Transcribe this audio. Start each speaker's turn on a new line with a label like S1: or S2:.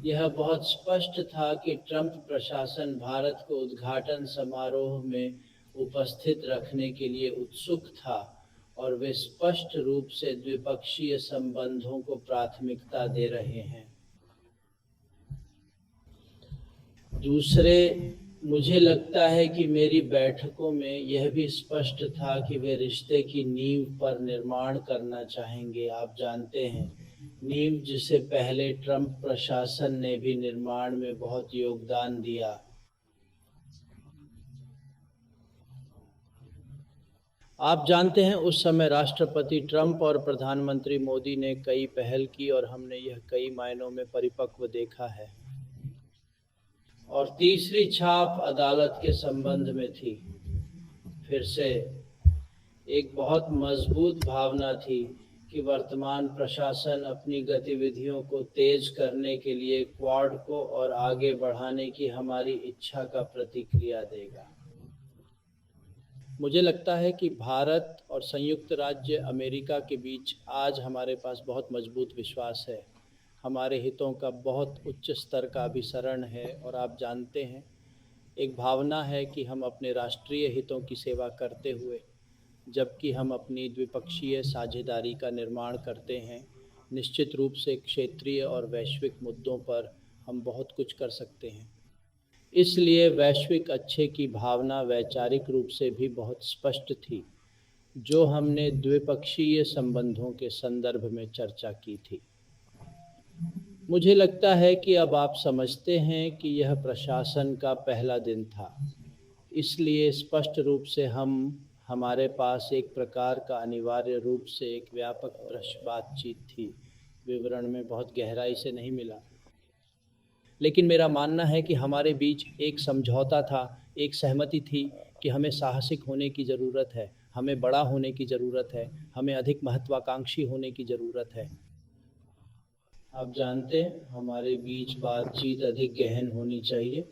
S1: यह बहुत स्पष्ट था कि ट्रंप प्रशासन भारत को उद्घाटन समारोह में उपस्थित रखने के लिए उत्सुक था और वे स्पष्ट रूप से द्विपक्षीय संबंधों को प्राथमिकता दे रहे हैं। दूसरे, मुझे लगता है कि मेरी बैठकों में यह भी स्पष्ट था कि वे रिश्ते की नींव पर निर्माण करना चाहेंगे। आप जानते हैं, नींव जिसे पहले ट्रंप प्रशासन ने भी निर्माण में बहुत योगदान दिया। आप जानते हैं, उस समय राष्ट्रपति ट्रंप और प्रधानमंत्री मोदी ने कई पहल की और हमने यह कई मायनों में परिपक्व देखा है। और तीसरी छाप अदालत के संबंध में थी। फिर से एक बहुत मजबूत भावना थी कि वर्तमान प्रशासन अपनी गतिविधियों को तेज करने के लिए क्वाड को और आगे बढ़ाने की हमारी इच्छा का प्रतिक्रिया देगा। मुझे लगता है कि भारत और संयुक्त राज्य अमेरिका के बीच आज हमारे पास बहुत मजबूत विश्वास है। हमारे हितों का बहुत उच्च स्तर का अभिसरण है और आप जानते हैं, एक भावना है कि हम अपने राष्ट्रीय हितों की सेवा करते हुए, जबकि हम अपनी द्विपक्षीय साझेदारी का निर्माण करते हैं, निश्चित रूप से क्षेत्रीय और वैश्विक मुद्दों पर हम बहुत कुछ कर सकते हैं। इसलिए वैश्विक अच्छे की भावना वैचारिक रूप से भी बहुत स्पष्ट थी, जो हमने द्विपक्षीय संबंधों के संदर्भ में चर्चा की थी। मुझे लगता है कि अब आप समझते हैं कि यह प्रशासन का पहला दिन था, इसलिए स्पष्ट रूप से हमारे पास एक प्रकार का अनिवार्य रूप से एक व्यापक बातचीत थी। विवरण में बहुत गहराई से नहीं मिला, लेकिन मेरा मानना है कि हमारे बीच एक समझौता था, एक सहमति थी कि हमें साहसिक होने की ज़रूरत है, हमें बड़ा होने की ज़रूरत है, हमें अधिक महत्वाकांक्षी होने की ज़रूरत है। आप जानते हैं, हमारे बीच बातचीत अधिक गहन होनी चाहिए।